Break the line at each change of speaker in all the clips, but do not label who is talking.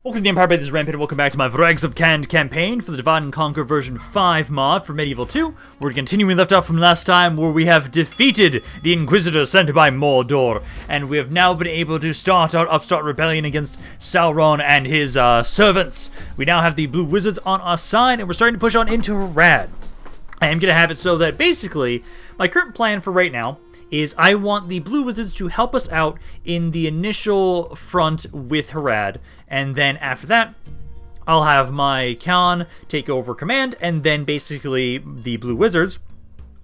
Welcome to the Empire Bay, this is Rampaned, and welcome back to my Variags of Khand campaign for the Divide and Conquer version 5 mod for Medieval 2. We're continuing we left off from last time, where we have defeated the Inquisitor sent by Mordor, and we have now been able to start our upstart rebellion against Sauron and his servants. We now have the Blue Wizards on our side, and we're starting to push on into Harad. I am going to have it so that basically, my current plan for right now is I want the Blue Wizards to help us out in the initial front with Harad, and then after that, I'll have my Khan take over command, and then basically the Blue Wizards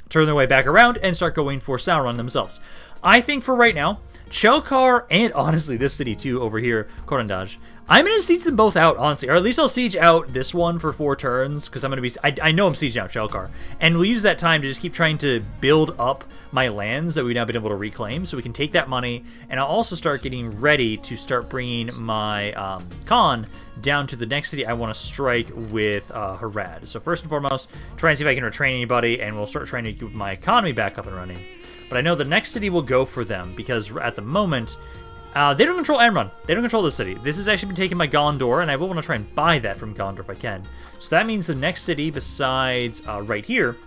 turn their way back around and start going for Sauron themselves. I think for right now, Chelkar, and honestly this city too over here, Korondaj, I'm going to siege them both out, honestly. Or at least I'll siege out this one for 4 turns, because I'm going to be... I know I'm sieging out Chelkar. And we'll use that time to just keep trying to build up my lands that we've now been able to reclaim, so we can take that money. And I'll also start getting ready to start bringing my Khan down to the next city I want to strike with Harad. So first and foremost, try and see if I can retrain anybody, and we'll start trying to get my economy back up and running. But I know the next city will go for them, because at the moment... they don't control Amrun. They don't control the city. This has actually been taken by Gondor, and I will want to try and buy that from Gondor if I can. So that means the next city besides right here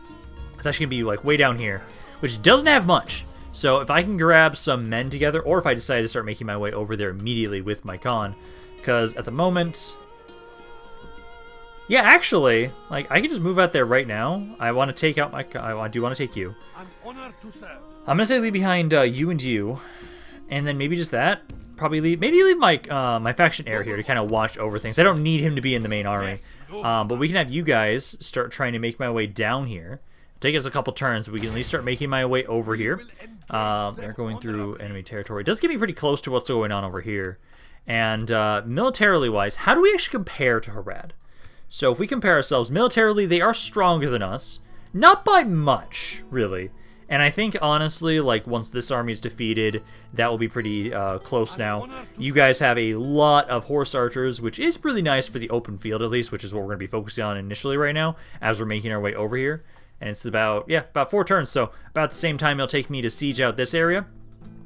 is actually going to be like way down here, which doesn't have much. So if I can grab some men together, or if I decide to start making my way over there immediately with my Khan, because at the moment... Yeah, actually, like, I can just move out there right now. I want to take out my... I do want to take you. I'm going to say leave behind you and you. And then maybe just that. Probably leave my my faction heir here to kind of watch over things. I don't need him to be in the main army. But we can have you guys start trying to make my way down here. Take us a couple turns, but we can at least start making my way over here. They're going through enemy territory. It does get me pretty close to what's going on over here. And militarily wise, how do we actually compare to Harad? So if we compare ourselves militarily, they are stronger than us. Not by much, really. And I think, honestly, like, once this army is defeated, that will be pretty close now. You guys have a lot of horse archers, which is really nice for the open field, at least, which is what we're going to be focusing on initially right now, as we're making our way over here. And it's about 4 turns, so about the same time it'll take me to siege out this area.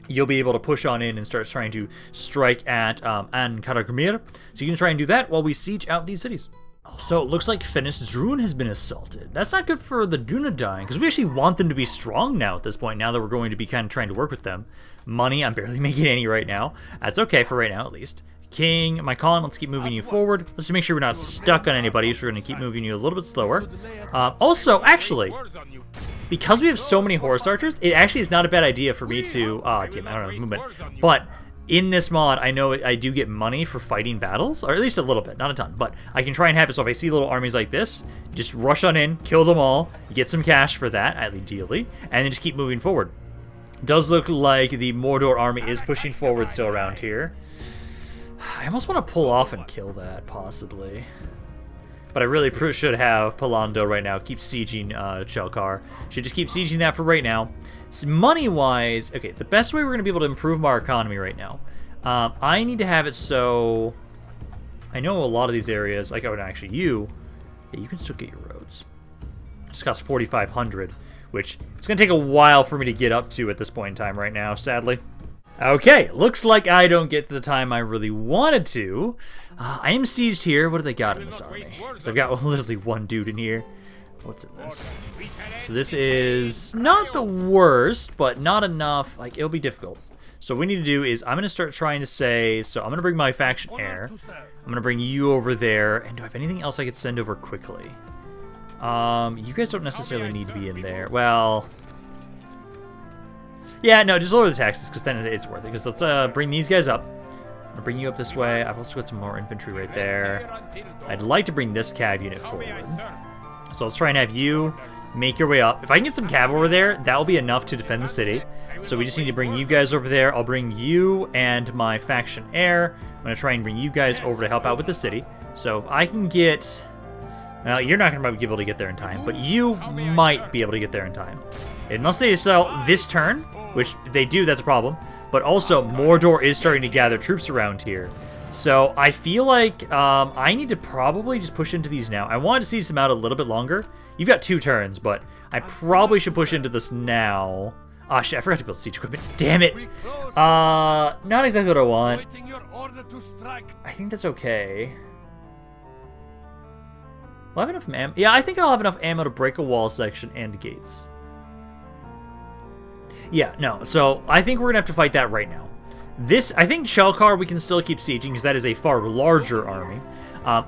You'll be able to push on in and start trying to strike at An-Karagmir. So you can try and do that while we siege out these cities. So it looks like Fenris-Drun has been assaulted. That's not good for the Dunedain, because we actually want them to be strong now at this point, now that we're going to be kind of trying to work with them. Money, I'm barely making any right now. That's okay for right now, at least. King, my Khan, let's keep moving you forward. Let's just make sure we're not stuck on anybody, so we're going to keep moving you a little bit slower. Also, actually, because we have so many horse archers, it actually is not a bad idea for me to... damn, I don't know, movement. But... in this mod, I know I do get money for fighting battles, or at least a little bit, not a ton, but I can try and have it so if I see little armies like this, just rush on in, kill them all, get some cash for that, ideally, and then just keep moving forward. Does look like the Mordor army is pushing forward still around here. I almost want to pull off and kill that, possibly. But I really should have Palando right now. Keep sieging Chelkar. Should just keep sieging that for right now. So money-wise, okay, the best way we're going to be able to improve our economy right now, I need to have it so... I know a lot of these areas, like, oh, actually, you can still get your roads. It just costs 4,500, which it's going to take a while for me to get up to at this point in time right now, sadly. Okay, looks like I don't get the time I really wanted to. I am sieged here. What do they got in this army? So I've got literally one dude in here. What's in this? So this is not the worst, but not enough. Like, it'll be difficult. So what we need to do is I'm going to start trying to say... So I'm going to bring my faction heir. I'm going to bring you over there. And do I have anything else I could send over quickly? You guys don't necessarily need to be in there. Well... yeah, no, just lower the taxes, because then it's worth it. Because let's bring these guys up. I'm going to bring you up this way. I've also got some more infantry right there. I'd like to bring this cav unit forward. So let's try and have you make your way up. If I can get some cav over there, that will be enough to defend the city. So we just need to bring you guys over there. I'll bring you and my faction heir. I'm going to try and bring you guys over to help out with the city. So if I can get... well, you're not going to be able to get there in time, but you might be able to get there in time. Unless they sell this turn, which if they do, that's a problem. But also, Mordor is starting to gather troops around here. So I feel like I need to probably just push into these now. I wanted to siege them out a little bit longer. You've got 2 turns, but I probably should push into this now. Ah, shit, I forgot to build siege equipment. Damn it. Not exactly what I want. I think that's okay. Will I have enough ammo? Yeah, I think I'll have enough ammo to break a wall section and gates. Yeah, no. So I think we're going to have to fight that right now. I think Chelkar we can still keep sieging because that is a far larger army.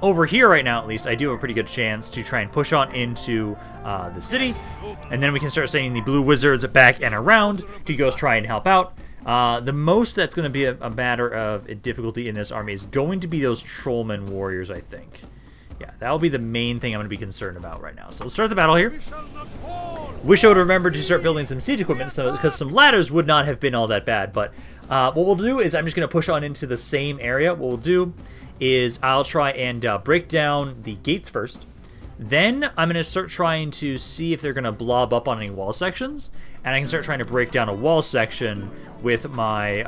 Over here right now, at least, I do have a pretty good chance to try and push on into the city. And then we can start sending the blue wizards back and around to go try and help out. The most that's going to be a matter of difficulty in this army is going to be those trollman warriors, I think. Yeah, that'll be the main thing I'm going to be concerned about right now. So let's start the battle here. Wish I would remember to start building some siege equipment, because some ladders would not have been all that bad. But what we'll do is I'm just going to push on into the same area. What we'll do is I'll try and break down the gates first. Then I'm going to start trying to see if they're going to blob up on any wall sections. And I can start trying to break down a wall section with my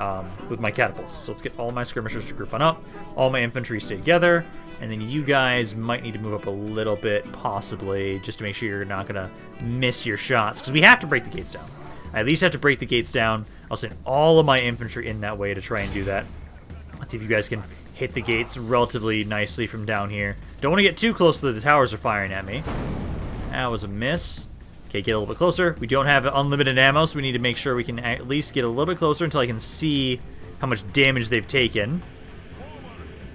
catapults. So let's get all my skirmishers to group on up. All my infantry stay together. And then you guys might need to move up a little bit, possibly, just to make sure you're not going to miss your shots. Because we have to break the gates down. I at least have to break the gates down. I'll send all of my infantry in that way to try and do that. Let's see if you guys can hit the gates relatively nicely from down here. Don't want to get too close to the towers are firing at me. That was a miss. Okay, get a little bit closer. We don't have unlimited ammo, so we need to make sure we can at least get a little bit closer until I can see how much damage they've taken.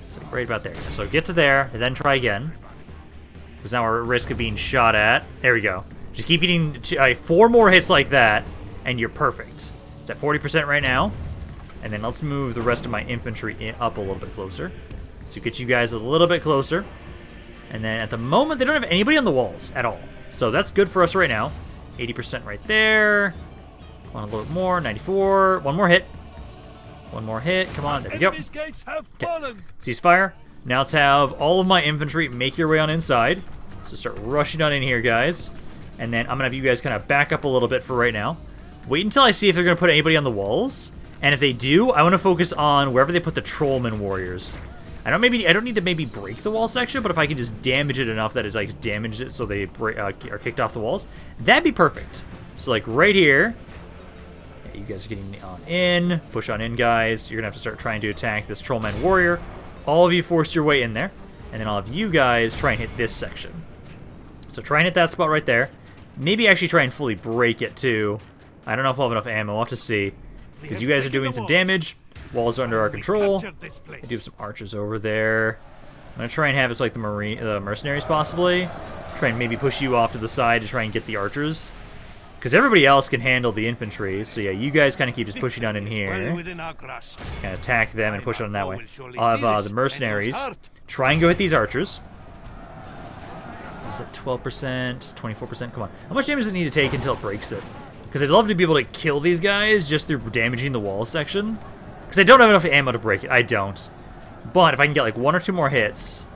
So right about there. So get to there, and then try again. Because now we're at risk of being shot at. There we go. Just keep getting 4 more hits like that, and you're perfect. It's at 40% right now. And then let's move the rest of my infantry up a little bit closer. So get you guys a little bit closer. And then at the moment, they don't have anybody on the walls at all. So that's good for us right now. 80% right there. Want a little bit more. 94. One more hit. One more hit. Come on. There we go. Okay. Ceasefire. Now let's have all of my infantry make your way on inside. So start rushing on in here, guys. And then I'm going to have you guys kind of back up a little bit for right now. Wait until I see if they're going to put anybody on the walls. And if they do, I want to focus on wherever they put the trollman warriors. I don't need to maybe break the wall section, but if I can just damage it enough that it like damages it so they are kicked off the walls, that'd be perfect. So like right here, yeah, you guys are getting on in, push on in, guys. You're gonna have to start trying to attack this trollman warrior. All of you forced your way in there, and then I'll have you guys try and hit this section. So try and hit that spot right there. Maybe actually try and fully break it too. I don't know if I'll have enough ammo. We'll have to see. Because you guys are doing some damage. Walls are under our control. I do have some archers over there. I'm going to try and have it like the mercenaries possibly. Try and maybe push you off to the side to try and get the archers. Because everybody else can handle the infantry. So yeah, you guys kind of keep just pushing on in here. Kind of attack them and push on that way. I'll have the mercenaries try and go hit these archers. This is at 12%, 24%. Come on. How much damage does it need to take until it breaks it? Because I'd love to be able to kill these guys just through damaging the wall section. Because I don't have enough ammo to break it. I don't. But if I can get like 1 or 2 more hits.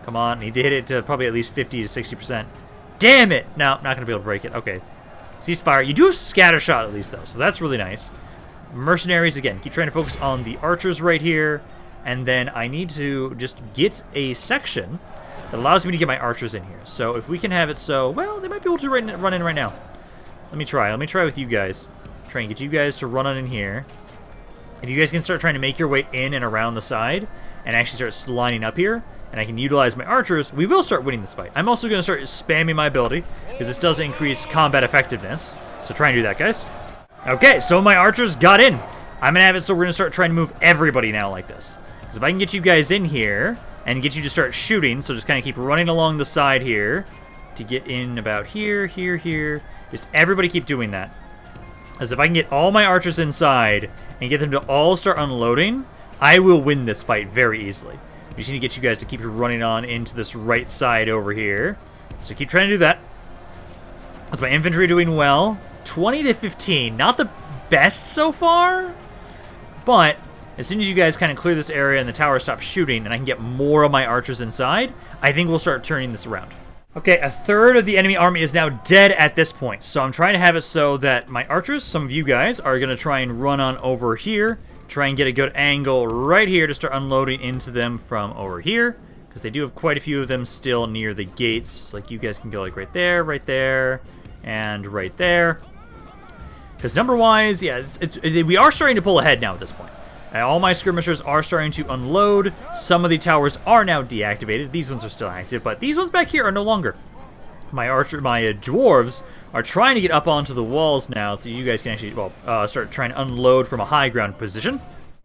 Come on. Need to hit it to probably at least 50 to 60%. Damn it! No, not going to be able to break it. Okay. Ceasefire. You do have scatter shot at least though. So that's really nice. Mercenaries again. Keep trying to focus on the archers right here. And then I need to just get a section that allows me to get my archers in here. So if we can have it so... Well, they might be able to run in right now. Let me try. Let me try with you guys. Try and get you guys to run on in here. If you guys can start trying to make your way in and around the side and actually start lining up here, and I can utilize my archers, we will start winning this fight. I'm also going to start spamming my ability because this does increase combat effectiveness. So try and do that, guys. Okay, so my archers got in. I'm going to have it so we're going to start trying to move everybody now like this. Because if I can get you guys in here and get you to start shooting, so just kind of keep running along the side here to get in about here, here, here. Just everybody keep doing that. As if I can get all my archers inside and get them to all start unloading, I will win this fight very easily. We just need to get you guys to keep running on into this right side over here. So keep trying to do that. As my infantry doing well. 20 to 15. Not the best so far. But as soon as you guys kind of clear this area and the tower stops shooting and I can get more of my archers inside, I think we'll start turning this around. Okay, a third of the enemy army is now dead at this point. So I'm trying to have it so that my archers, some of you guys, are going to try and run on over here. Try and get a good angle right here to start unloading into them from over here. Because they do have quite a few of them still near the gates. Like you guys can go like right there, and right there. Because number-wise, yeah, we are starting to pull ahead now at this point. All my skirmishers are starting to unload. Some of the towers are now deactivated. These ones are still active, but these ones back here are no longer. My dwarves are trying to get up onto the walls now, so you guys can actually, well, start trying to unload from a high ground position.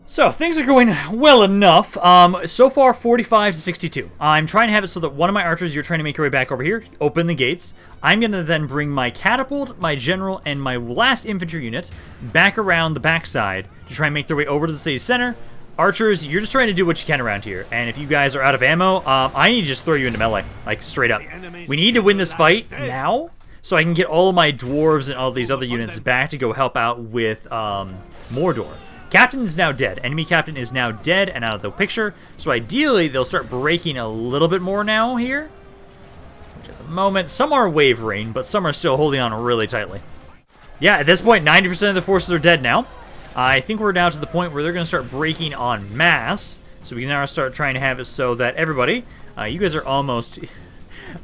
So, things are going well enough. So far, 45 to 62. I'm trying to have it so that one of my archers, you're trying to make your way back over here, open the gates. I'm going to then bring my catapult, my general, and my last infantry unit back around the backside to try and make their way over to the city center. Archers, you're just trying to do what you can around here. And if you guys are out of ammo, I need to just throw you into melee, like straight up. We need to win this fight now, so I can get all of my dwarves and all these other units back to go help out with Mordor. Captain is now dead. Enemy captain is now dead and out of the picture. So ideally, they'll start breaking a little bit more now here. Which at the moment, some are wavering, but some are still holding on really tightly. Yeah, at this point, 90% of the forces are dead now. I think we're now to the point where they're going to start breaking en masse. So we can now start trying to have it so that everybody, you guys are almost...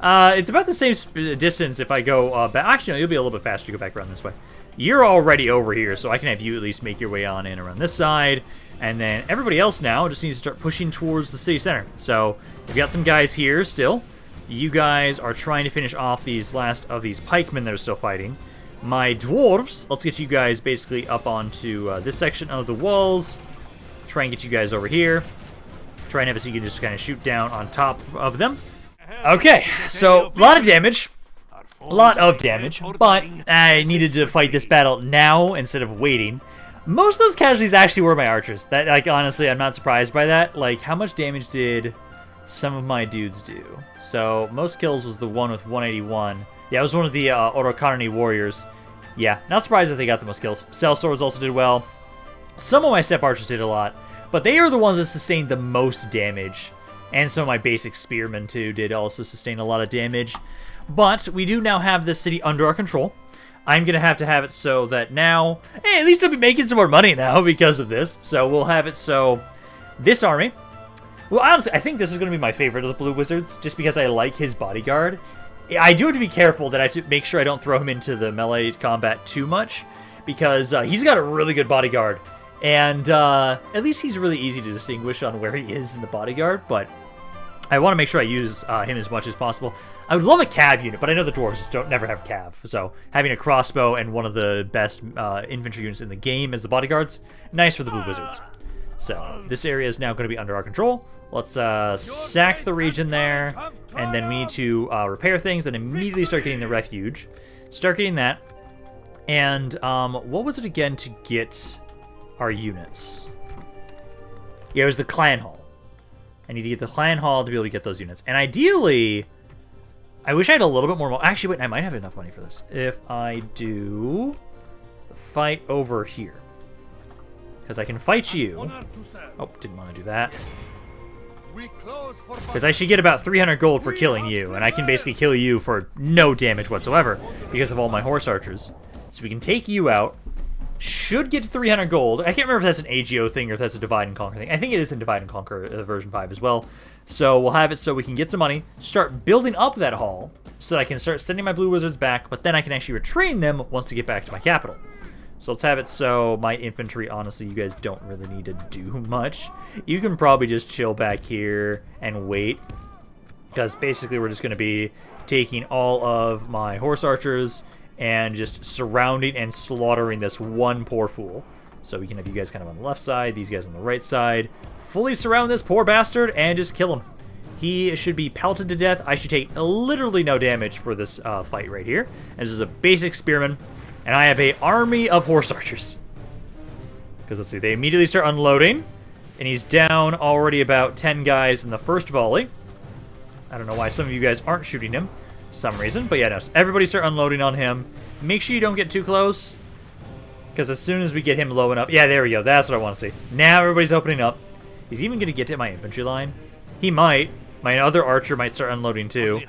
it's about the same distance if I go back. Actually, no, you'll be a little bit faster to go back around this way. You're already over here, so I can have you at least make your way on in around this side. And then everybody else now just needs to start pushing towards the city center. So we've got some guys here still. You guys are trying to finish off these last of these pikemen that are still fighting. My dwarves, let's get you guys basically up onto this section of the walls. Try and get you guys over here. Try and have it so you can just kind of shoot down on top of them. Okay, so a lot of damage. A lot of damage, but I needed to fight this battle now instead of waiting. Most of those casualties actually were my archers. That, like, honestly, I'm not surprised by that. Like, how much damage did some of my dudes do? So, most kills was the one with 181. Yeah, it was one of the Orokanani warriors. Yeah, not surprised that they got the most kills. Cell swords also did well. Some of my step archers did a lot, but they are the ones that sustained the most damage. And some of my basic spearmen, too, did also sustain a lot of damage. But we do now have this city under our control. I'm going to have it so that now... Hey, at least I'll be making some more money now because of this. So we'll have it so... This army... Well, honestly, I think this is going to be my favorite of the Blue Wizards, just because I like his bodyguard. I do have to be careful that I have to make sure I don't throw him into the melee combat too much, because he's got a really good bodyguard. And at least he's really easy to distinguish on where he is in the bodyguard, but... I want to make sure I use him as much as possible. I would love a cav unit, but I know the dwarves just never have cav. So having a crossbow and one of the best infantry units in the game as the bodyguards, nice for the Blue Wizards. So this area is now going to be under our control. Let's sack the region there, and then we need to repair things and immediately start getting the refuge. Start getting that. And what was it again to get our units? Yeah, it was the clan hall. I need to get the clan hall to be able to get those units. And ideally, I wish I had a little bit more money. Actually, wait, I might have enough money for this. If I do the fight over here. Because I can fight you. Oh, didn't want to do that. Because I should get about 300 gold for killing you. And I can basically kill you for no damage whatsoever because of all my horse archers. So we can take you out. Should get 300 gold. I can't remember if that's an AGO thing or if that's a Divide and Conquer thing. I think it is in Divide and Conquer version 5 as well. So we'll have it so we can get some money, start building up that hall, so that I can start sending my Blue Wizards back, but then I can actually retrain them once they get back to my capital. So let's have it so my infantry, honestly, you guys don't really need to do much. You can probably just chill back here and wait, because basically we're just going to be taking all of my horse archers and just surrounding and slaughtering this one poor fool. So we can have you guys kind of on the left side, these guys on the right side. Fully surround this poor bastard and just kill him. He should be pelted to death. I should take literally no damage for this fight right here. This is a basic spearman. And I have an army of horse archers. Because let's see, they immediately start unloading. And he's down already about 10 guys in the first volley. I don't know why some of you guys aren't shooting him. Some reason, but yeah, no. So everybody start unloading on him. Make sure you don't get too close, because as soon as we get him low enough, yeah, there we go. That's what I want to see. Now everybody's opening up. He's even going to get to my infantry line. He might. My other archer might start unloading too.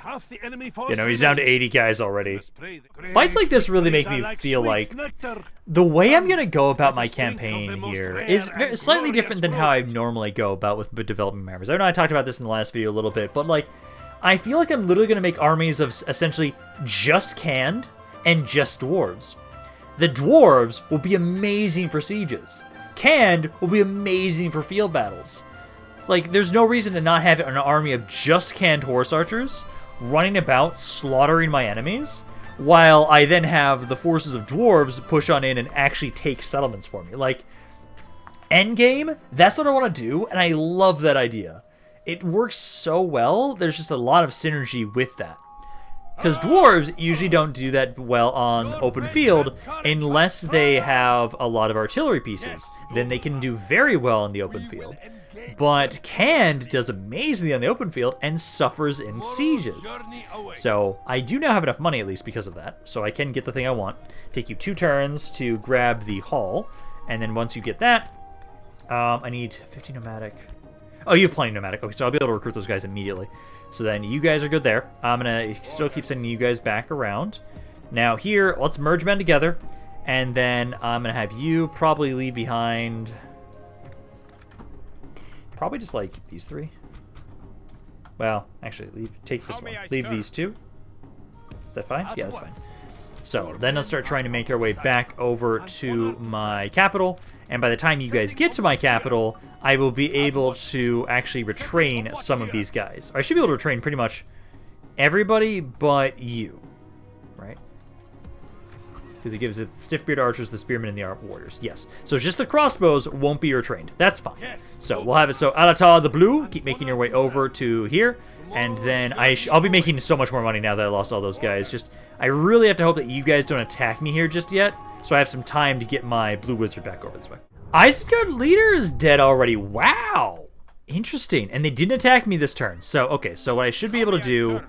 You know, he's down to 80 guys already. Fights like this really make me feel like the way I'm going to go about my campaign here is slightly different than how I normally go about with developing members. I know I talked about this in the last video a little bit, but like, I feel like I'm literally going to make armies of essentially just Khand and just dwarves. The dwarves will be amazing for sieges. Khand will be amazing for field battles. Like, there's no reason to not have an army of just Khand horse archers running about slaughtering my enemies, while I then have the forces of dwarves push on in and actually take settlements for me. Like, endgame, that's what I want to do, and I love that idea. It works so well, there's just a lot of synergy with that. Because dwarves usually don't do that well on open field unless they have a lot of artillery pieces. Then they can do very well in the open field. But Khand does amazingly on the open field and suffers in sieges. So I do now have enough money at least because of that. So I can get the thing I want. Take you 2 turns to grab the hall. And then once you get that, I need 50 nomadic. Oh, you have plenty of nomadic. Okay, so I'll be able to recruit those guys immediately. So then you guys are good there. I'm going to still keep sending you guys back around. Now here, let's merge men together. And then I'm going to have you probably leave behind... Probably just like these 3. Well, actually, take this one. Leave these 2. Is that fine? Yeah, that's fine. So then let's start trying to make our way back over to my capital. And by the time you guys get to my capital, I will be able to actually retrain some of these guys. I should be able to retrain pretty much everybody but you, right? Because it gives it stiff-beard archers, the spearmen, and the armed warriors. Yes. So just the crossbows won't be retrained. That's fine. So we'll have it. So Alata the Blue, keep making your way over to here. And then I'll be making so much more money now that I lost all those guys. Just, I really have to hope that you guys don't attack me here just yet, so I have some time to get my blue wizard back over this way. Isengard leader is dead already. Wow. Interesting. And they didn't attack me this turn. So, okay, so what I should be able to do,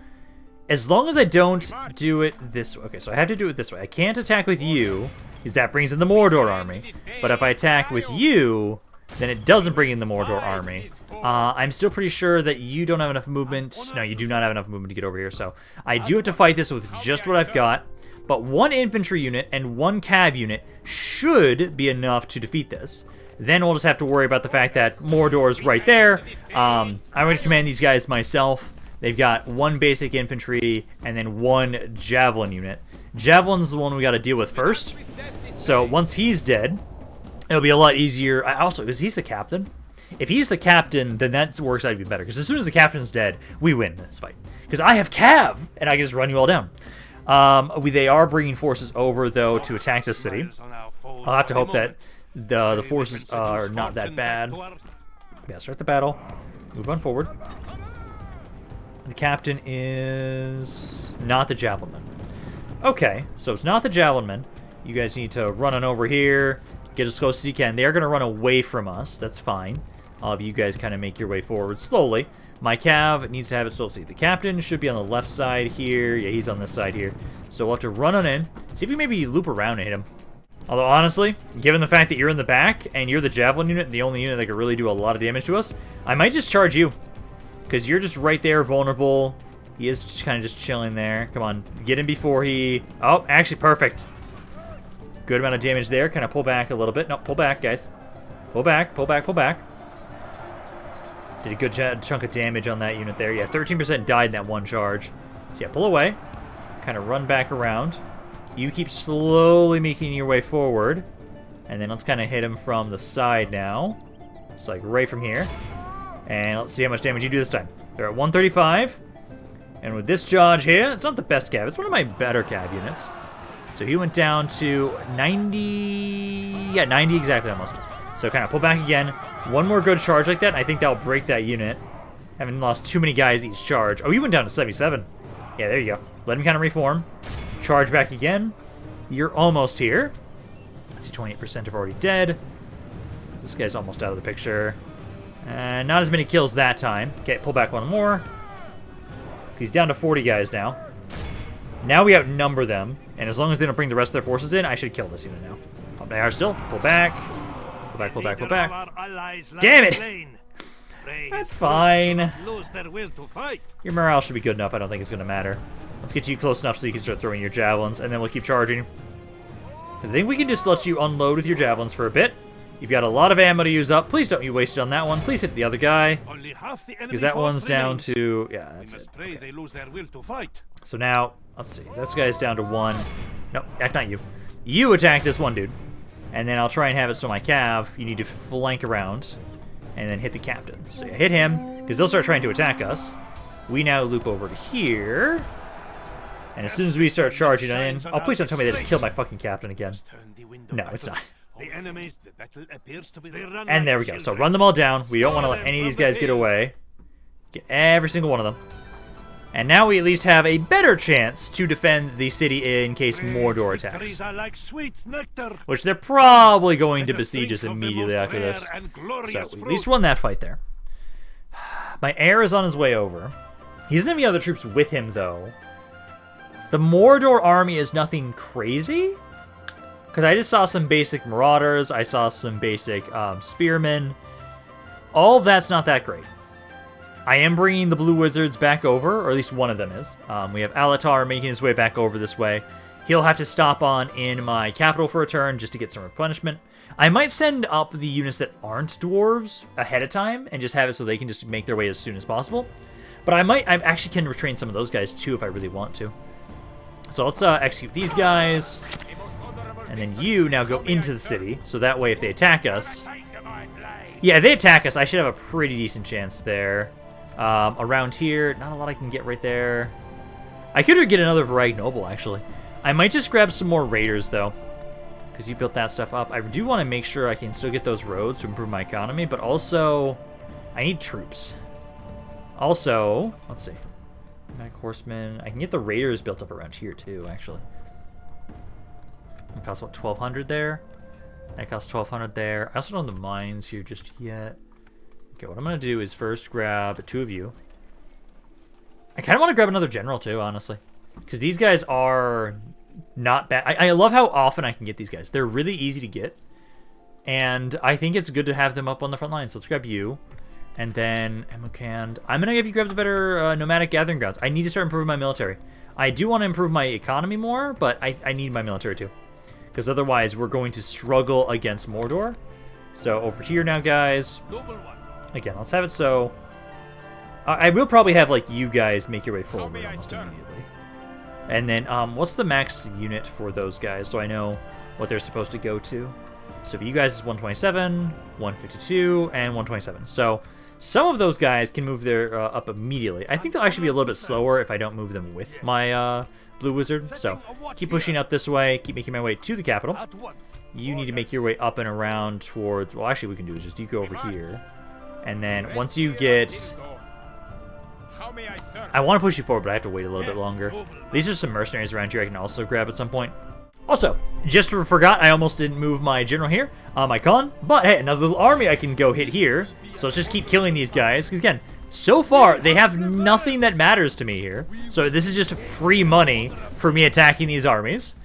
as long as I don't do it this way. Okay, so I have to do it this way. I can't attack with you, because that brings in the Mordor army. But if I attack with you, then it doesn't bring in the Mordor army. I'm still pretty sure that you don't have enough movement. No, you do not have enough movement to get over here. So I do have to fight this with just what I've got. But 1 infantry unit and 1 cav unit should be enough to defeat this. Then we'll just have to worry about the fact that Mordor is right there. I'm going to command these guys myself. They've got 1 basic infantry and then 1 javelin unit. Javelin's the one we got to deal with first. So once he's dead, it'll be a lot easier. Also, because he's the captain. If he's the captain, then that works out even better. Because as soon as the captain's dead, we win this fight. Because I have cav, and I can just run you all down. They are bringing forces over, though, to attack the city. I'll have to hope that the forces are not that bad. Yeah, start the battle. Move on forward. The captain is not the javelinman. Okay, so it's not the javelinman. You guys need to run on over here. Get as close as you can. They are going to run away from us. That's fine. All of you guys kind of make your way forward slowly. My cav needs to have it slow. See, the captain should be on the left side here. Yeah, he's on this side here. So we'll have to run on in. See if we maybe loop around and hit him. Although, honestly, given the fact that you're in the back and you're the javelin unit, the only unit that could really do a lot of damage to us, I might just charge you. Because you're just right there, vulnerable. He is just kind of just chilling there. Come on, get him before he... Oh, actually, perfect. Good amount of damage there. Kind of pull back a little bit. No, pull back, guys. Pull back, pull back, pull back. Did a good chunk of damage on that unit there. Yeah, 13% died in that 1 charge. So yeah, pull away. Kind of run back around. You keep slowly making your way forward. And then let's kind of hit him from the side now. It's like right from here. And let's see how much damage you do this time. They're at 135. And with this charge here, it's not the best cav. It's one of my better cav units. So he went down to 90... Yeah, 90 exactly almost. So kind of pull back again. 1 more good charge like that, I think that'll break that unit. Haven't lost too many guys each charge. Oh, he went down to 77. Yeah, there you go. Let him kind of reform. Charge back again. You're almost here. Let's see, 28% are already dead. This guy's almost out of the picture. And not as many kills that time. Okay, pull back 1 more. He's down to 40 guys now. Now we outnumber them. And as long as they don't bring the rest of their forces in, I should kill this unit now. Oh, they are still. Pull back. Pull back, pull back, pull back. Damn it! That's fine. Your morale should be good enough. I don't think it's going to matter. Let's get you close enough so you can start throwing your javelins, and then we'll keep charging. Because I think we can just let you unload with your javelins for a bit. You've got a lot of ammo to use up. Please don't you waste it on that one. Please hit the other guy. Because that one's down to... Yeah, that's it. Okay. So now, let's see. This guy's down to 1. Nope, not you. You attack this one dude. And then I'll try and have it so my cav, you need to flank around and then hit the captain. So you hit him, because they'll start trying to attack us. We now loop over to here. And as soon as we start charging in... Oh, please don't tell me they just killed my fucking captain again. No, it's not. And there we go. So run them all down. We don't want to let any of these guys get away. Get every single one of them. And now we at least have a better chance to defend the city in case Mordor attacks. Which they're probably going to besiege us immediately after this. So we at least won that fight there. My heir is on his way over. He doesn't have any other troops with him, though. The Mordor army is nothing crazy. Because I just saw some basic marauders. I saw some basic spearmen. All of that's not that great. I am bringing the Blue Wizards back over, or at least one of them is. We have Alatar making his way back over this way. He'll have to stop on in my capital for a turn just to get some replenishment. I might send up the units that aren't dwarves ahead of time and just have it so they can just make their way as soon as possible. But I actually can retrain some of those guys too if I really want to. So let's execute these guys. And then you now go into the city, so that way if they attack us... Yeah, if they attack us, I should have a pretty decent chance there. Around here, not a lot I can get right there. I could get another Variag Noble, actually. I might just grab some more Raiders, though. Because you built that stuff up. I do want to make sure I can still get those roads to improve my economy, but also, I need troops. Also, let's see. Magic Horsemen. I can get the Raiders built up around here, too, actually. It costs, what, 1,200 there? That costs 1,200 there. I also don't have the mines here just yet. Okay, what I'm going to do is first grab 2 of you. I kind of want to grab another general, too, honestly. Because these guys are not bad. I love how often I can get these guys. They're really easy to get. And I think it's good to have them up on the front line. So let's grab you. And then Khand. I'm going to have you grab the better nomadic gathering grounds. I need to start improving my military. I do want to improve my economy more, but I need my military, too. Because otherwise, we're going to struggle against Mordor. So over here now, guys. Again, let's have it so... I will probably have, like, you guys make your way forward almost immediately. And then, what's the max unit for those guys so I know what they're supposed to go to? So for you guys, it's 127, 152, and 127. So some of those guys can move their up immediately. I think they'll actually be a little bit slower if I don't move them with my Blue Wizard. So keep pushing up this way, keep making my way to the capital. You need to make your way up and around towards... Well, actually, what we can do is just you go over here. And then once you get... I want to push you forward, but I have to wait a little bit longer. These are some mercenaries around here I can also grab at some point. Also, just forgot, I almost didn't move my general here, my Khan. But hey, another little army I can go hit here. So let's just keep killing these guys. Because again, so far, they have nothing that matters to me here. So this is just free money for me attacking these armies.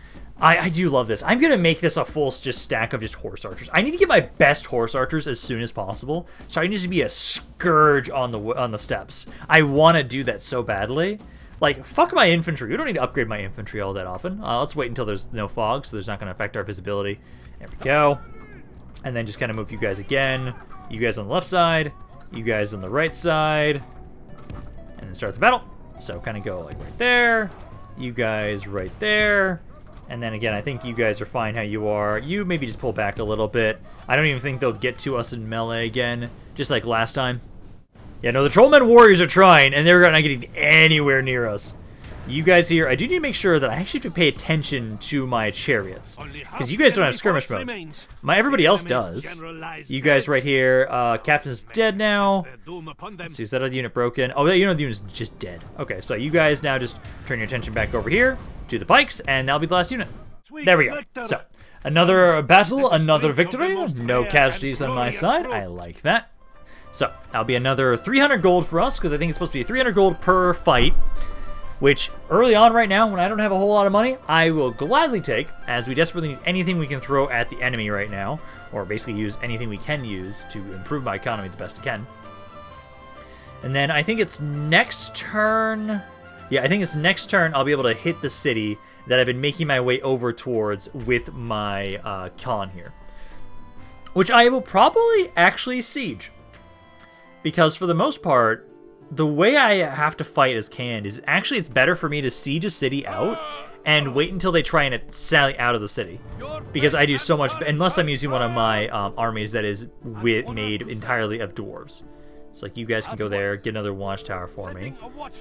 I do love this. I'm going to make this a full just stack of just horse archers. I need to get my best horse archers as soon as possible, so I need to be a scourge on the steppes. I want to do that so badly. Like, fuck my infantry. We don't need to upgrade my infantry all that often. Let's wait until there's no fog, so there's not going to affect our visibility. There we go. And then just kind of move you guys again. You guys on the left side. You guys on the right side. And then start the battle. So kind of go like right there. You guys right there. And then again, I think you guys are fine how you are. You maybe just pull back a little bit. I don't even think they'll get to us in melee again, just like last time. Yeah, no, the Trollmen Warriors are trying, and they're not getting anywhere near us. You guys here, I do need to make sure that I actually have to pay attention to my chariots. Because you guys don't have skirmish mode. Everybody else does. You guys right here, Captain's dead now. Let's see, is that other unit broken? Oh, that unit is just dead. Okay, so you guys now just turn your attention back over here to the pikes, and that'll be the last unit. There we go. So, another battle, another victory. No casualties on my side. I like that. So, that'll be another 300 gold for us, because I think it's supposed to be 300 gold per fight. Which, early on right now, when I don't have a whole lot of money, I will gladly take, as we desperately need anything we can throw at the enemy right now, or basically use anything we can use to improve my economy the best I can. And then I think it's next turn... Yeah, I think it's next turn I'll be able to hit the city that I've been making my way over towards with my Khan here. Which I will probably actually siege. Because for the most part, the way I have to fight as Khand is actually it's better for me to siege a city out and wait until they try and sally out of the city. Because I do so much, unless I'm using one of my armies that is made entirely of dwarves. So like you guys can go there, get another watchtower for me,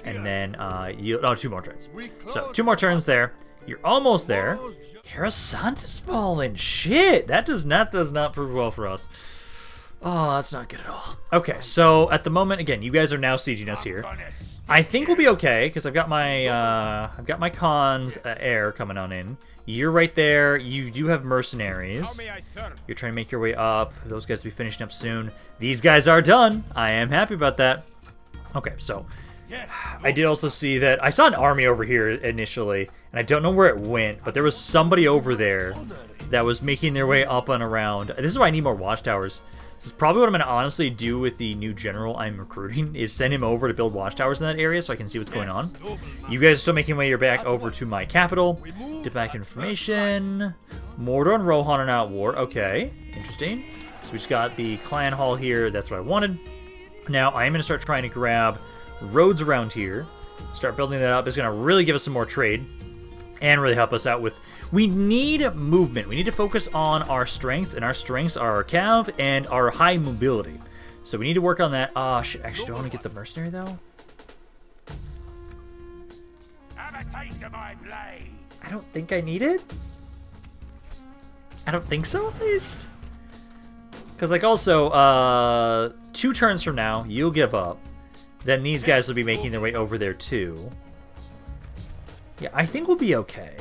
and then 2 more turns. So 2 more turns there. You're almost there. Coruscant has fallen. Shit, that does not prove well for us. Oh, that's not good at all. Okay, so at the moment, again, you guys are now sieging us here. I think we'll be okay because I've got my cons heir coming on in. You're right there. You do have mercenaries. You're trying to make your way up. Those guys will be finishing up soon. These guys are done. I am happy about that. Okay, so I did also see that I saw an army over here initially, and I don't know where it went, but there was somebody over there that was making their way up and around. This is why I need more watchtowers. This is probably what I'm going to honestly do with the new general I'm recruiting, is send him over to build watchtowers in that area so I can see what's going on. You guys are still making way back over to my capital. Get back information. Mordor and Rohan are now at war. Okay, interesting. So we just got the clan hall here. That's what I wanted. Now I am going to start trying to grab roads around here. Start building that up. It's going to really give us some more trade and really help us out with... We need movement. We need to focus on our strengths, and our strengths are our cav and our high mobility. So we need to work on that. Shit. Actually, do I want to get the mercenary, though? Have a taste of my blade. I don't think I need it. I don't think so, at least. Because, like, also, 2 turns from now, you'll give up. Then these guys will be making their way over there, too. Yeah, I think we'll be okay.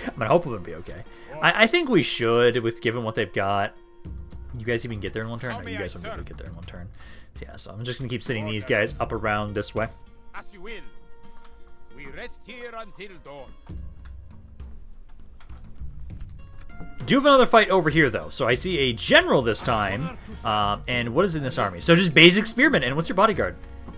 I'm gonna hope we'll be okay. I think we should, with given what they've got. You guys even get there in 1 turn? No, you guys won't be able to get there in 1 turn. So yeah, so I'm just gonna keep sending these guys up around this way.
As you will. We rest here until dawn.
Do have another fight over here, though. So I see a general this time. And what is in this army? So just basic spearmen. And what's your bodyguard?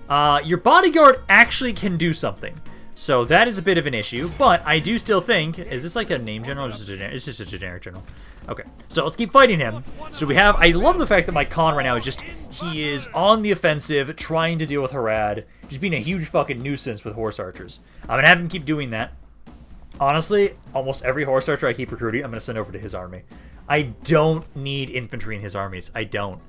Your bodyguard actually can do something. So that is a bit of an issue, but I do still think... Is this like a name general or just a generic? It's just a generic general. Okay, so let's keep fighting him. So we have... I love the fact that my con right now is just... He is on the offensive, trying to deal with Harad. Just being a huge fucking nuisance with horse archers. I'm going to have him keep doing that. Honestly, almost every horse archer I keep recruiting, I'm going to send over to his army. I don't need infantry in his armies. I don't.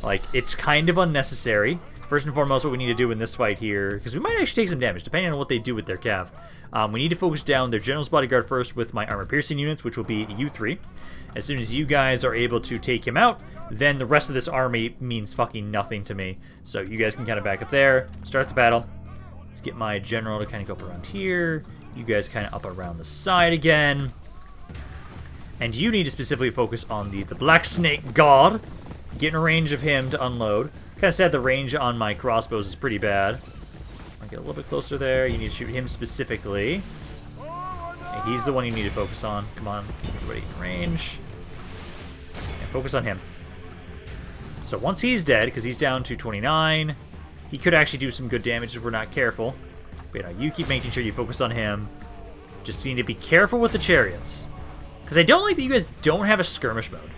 Like, it's kind of unnecessary. First and foremost, what we need to do in this fight here, because we might actually take some damage, depending on what they do with their cav. We need to focus down their general's bodyguard first with my armor-piercing units, which will be you 3. As soon as you guys are able to take him out, then the rest of this army means fucking nothing to me. So you guys can kind of back up there, start the battle. Let's get my general to kind of go up around here. You guys kind of up around the side again. And you need to specifically focus on the Black Snake God. Get in a range of him to unload. Kind of sad the range on my crossbows is pretty bad. I'll get a little bit closer there. You need to shoot him specifically. Yeah, he's the one you need to focus on. Come on, everybody in range. And focus on him. So once he's dead, because he's down to 29, he could actually do some good damage if we're not careful. But you keep making sure you focus on him. Just need to be careful with the chariots. Because I don't like that you guys don't have a skirmish mode.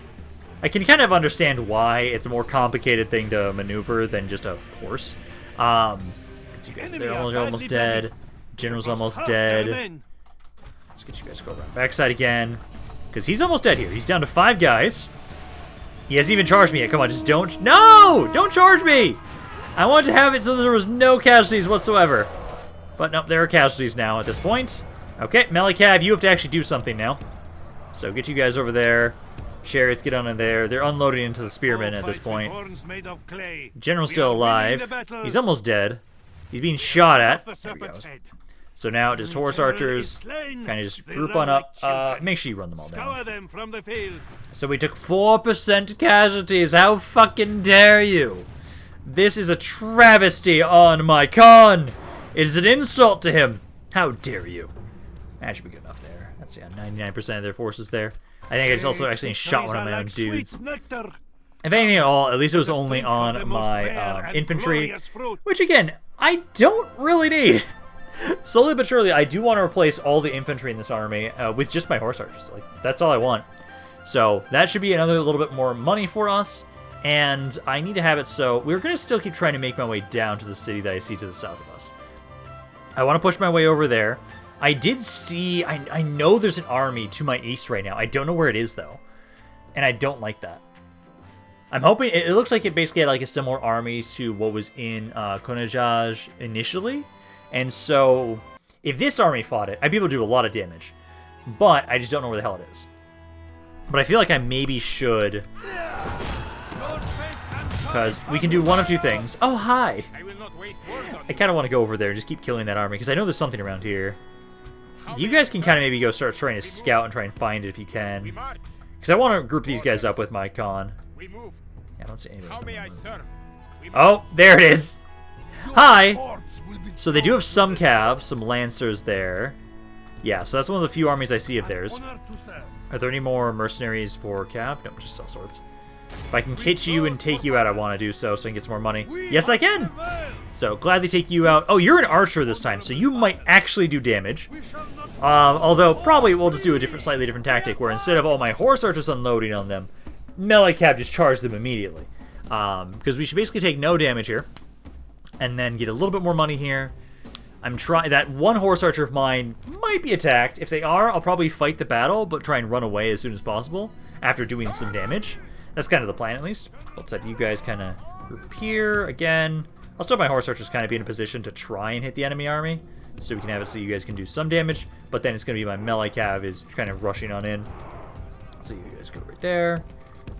I can kind of understand why it's a more complicated thing to maneuver than just a horse. You guys, they're almost dead. General's almost dead. Let's get you guys to go around backside again. Because he's almost dead here. He's down to 5 guys. He hasn't even charged me yet. Come on, just don't... No! Don't charge me! I wanted to have it so there was no casualties whatsoever. But nope, there are casualties now at this point. Okay, Melicab, you have to actually do something now. So get you guys over there. Chariots, get on in there. They're unloading into the spearmen at this point. General's still alive. He's almost dead. He's being shot at. There we go. So now just horse archers. Kind of just group on up. Make sure you run them all down. So we took 4% casualties. How fucking dare you? This is a travesty on my con. It is an insult to him. How dare you? That should be good enough there. That's 99% of their forces there. I think I just also actually shot one of my own dudes. If anything at all, at least it was only on my infantry, which again, I don't really need. Slowly but surely, I do want to replace all the infantry in this army with just my horse archers. Like, that's all I want. So that should be another little bit more money for us, and I need to have it so we're going to still keep trying to make my way down to the city that I see to the south of us. I want to push my way over there. I did see... I know there's an army to my east right now. I don't know where it is, though. And I don't like that. I'm hoping... It looks like it basically had like a similar army to what was in Korondaj initially. And so, if this army fought it, I'd be able to do a lot of damage. But I just don't know where the hell it is. But I feel like I maybe should... Because we can do one of two things. Oh, hi! I kind of want to go over there and just keep killing that army, because I know there's something around here. You guys can kind of maybe go start trying to scout and try and find it if you can. Because I want to group these guys up with my con. Yeah, I don't see anything. Oh, there it is! Hi! So they do have some calves, some lancers there. Yeah, so that's one of the few armies I see of theirs. Are there any more mercenaries for cav? No, just sell swords. If I can hit you and take you out, I want to do so I can get some more money. Yes, I can! So, gladly take you out. Oh, you're an archer this time, so you might actually do damage. Although, probably we'll just do a slightly different tactic, where instead of all my horse archers unloading on them, melee cav just charge them immediately. Because we should basically take no damage here, and then get a little bit more money here. I'm trying... That one horse archer of mine might be attacked. If they are, I'll probably fight the battle, but try and run away as soon as possible, after doing some damage. That's kind of the plan, at least. Let's have you guys kind of group here again. I'll still have my horse archers kind of be in a position to try and hit the enemy army, so we can have it so you guys can do some damage, but then it's going to be my melee cav is kind of rushing on in. So you guys go right there,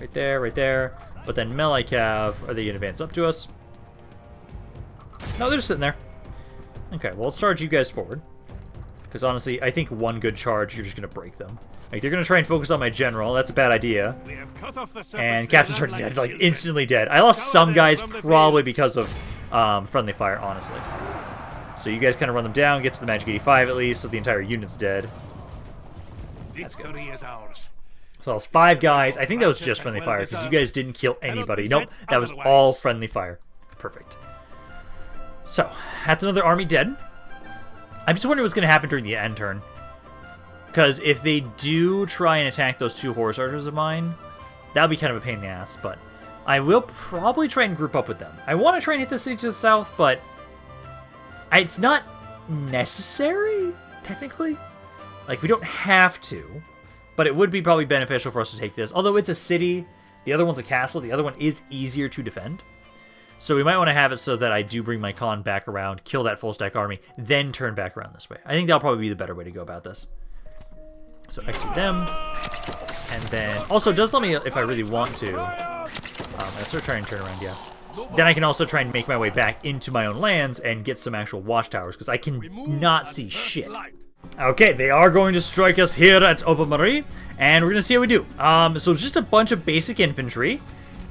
right there, right there. But then melee cav, are they going to advance up to us? No, they're just sitting there. Okay, well, let's charge you guys forward. Because honestly, I think one good charge, you're just going to break them. Like, they're going to try and focus on my general. That's a bad idea. And captains are dead, like, instantly dead. I lost some guys probably because of friendly fire, honestly. So you guys kind of run them down, get to the magic 85 at least, so the entire unit's dead. That's good. So that was 5 guys. I think that was just friendly fire, because you guys didn't kill anybody. Nope, that was all friendly fire. Perfect. So, that's another army dead. I'm just wondering what's going to happen during the end turn. Because if they do try and attack those 2 horse archers of mine, that'll be kind of a pain in the ass, but I will probably try and group up with them. I want to try and hit the city to the south, but it's not necessary, technically. Like, we don't have to, but it would be probably beneficial for us to take this. Although it's a city, the other one's a castle, the other one is easier to defend. So we might want to have it so that I do bring my con back around, kill that full stack army, then turn back around this way. I think that'll probably be the better way to go about this. So execute them, and then also it does let me if I really want to. Let's try and turn around, yeah. Then I can also try and make my way back into my own lands and get some actual watchtowers because I can not see shit. Okay, they are going to strike us here at Oibamari, and we're gonna see how we do. So just a bunch of basic infantry.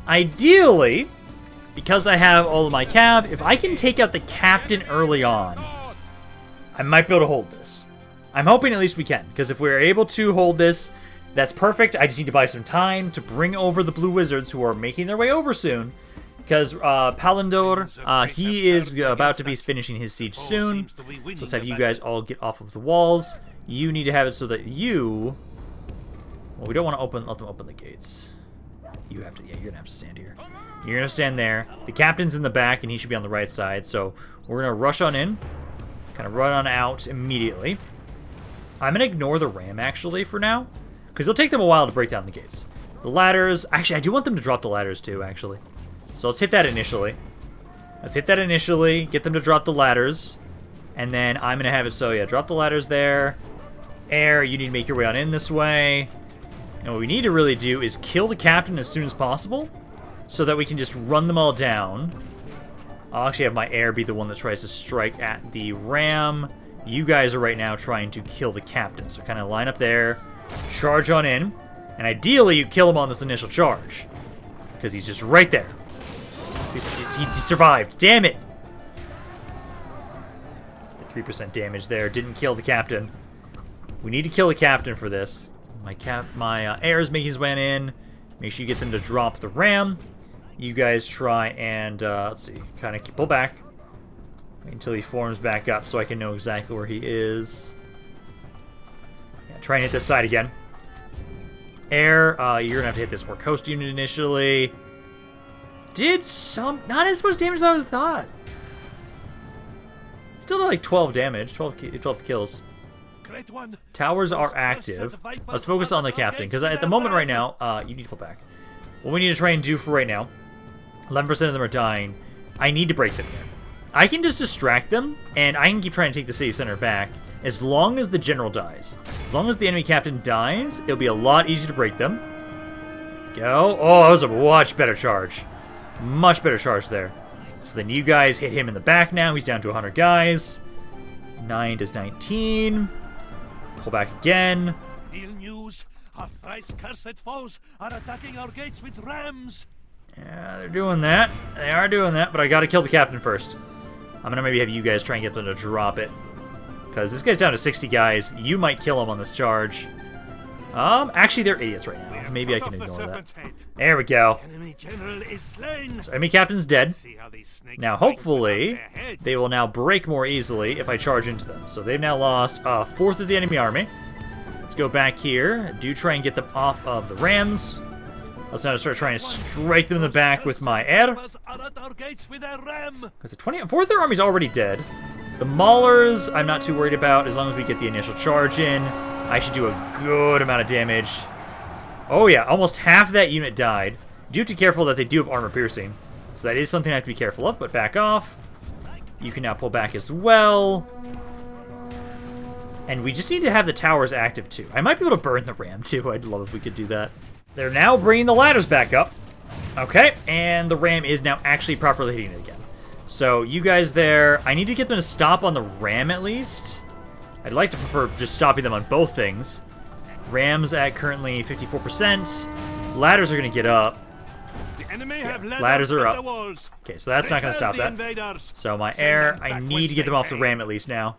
Ideally, because I have all of my cav, if I can take out the captain early on, I might be able to hold this. I'm hoping at least we can, because if we're able to hold this, that's perfect. I just need to buy some time to bring over the blue wizards who are making their way over soon. Because Palandor, he is about to be finishing his siege soon. So let's have you guys all get off of the walls. You need to have it so that you... Well, we don't want to let them open the gates. You have to, yeah, you're going to have to stand here. You're going to stand there. The captain's in the back, and he should be on the right side. So we're going to rush on in. Kind of run on out immediately. I'm going to ignore the ram, actually, for now. Because it'll take them a while to break down the gates. The ladders... Actually, I do want them to drop the ladders, too, actually. So let's hit that initially. Let's hit that initially. Get them to drop the ladders. And then I'm going to have it so, yeah, drop the ladders there. Air, you need to make your way on in this way. And what we need to really do is kill the captain as soon as possible. So that we can just run them all down. I'll actually have my air be the one that tries to strike at the ram. You guys are right now trying to kill the captain. So kind of line up there. Charge on in. And ideally, you kill him on this initial charge. Because he's just right there. He survived. Damn it! 3% damage there. Didn't kill the captain. We need to kill the captain for this. My air is making his way in. Make sure you get them to drop the ram. You guys try and, let's see, kind of pull back. Until he forms back up so I can know exactly where he is. Yeah, try and hit this side again. Air, you're going to have to hit this more coast unit initially. Did some... Not as much damage as I would have thought. Still did like 12 damage. 12 kills. Towers are active. Let's focus on the captain, because at the moment right now, you need to pull back. What we need to try and do for right now, 11% of them are dying. I need to break them here. I can just distract them, and I can keep trying to take the city center back as long as the general dies. As long as the enemy captain dies, it'll be a lot easier to break them. Go. Oh, that was a much better charge. Much better charge there. So then you guys hit him in the back now. He's down to 100 guys. 9 does 19. Pull back again.
Ill news. Our thrice cursed foes are attacking our gates with rams.
Yeah, they're doing that. They are doing that, but I gotta kill the captain first. I'm gonna maybe have you guys try and get them to drop it. Because this guy's down to 60 guys. You might kill him on this charge. Actually, they're idiots right now. Maybe I can ignore that. There we go.
Enemy general is slain.
So enemy captain's dead. Now, hopefully, they will now break more easily if I charge into them. So they've now lost a fourth of the enemy army. Let's go back here. Do try and get them off of the rams. Let's now start trying to strike them in the back with my air. Because the fourth of their army's already dead. The maulers, I'm not too worried about. As long as we get the initial charge in, I should do a good amount of damage. Oh yeah, almost half that unit died. Do have to be careful that they do have armor piercing. So that is something I have to be careful of, but back off. You can now pull back as well. And we just need to have the towers active too. I might be able to burn the ram too. I'd love if we could do that. They're now bringing the ladders back up. Okay, and the ram is now actually properly hitting it again. So you guys there, I need to get them to stop on the ram at least. I'd like to prefer just stopping them on both things. Rams at currently 54%. Ladders are going to get up.
The enemy have
ladders are up. Okay, so that's not going to stop that. So my air, I need to get them off the ram at least now.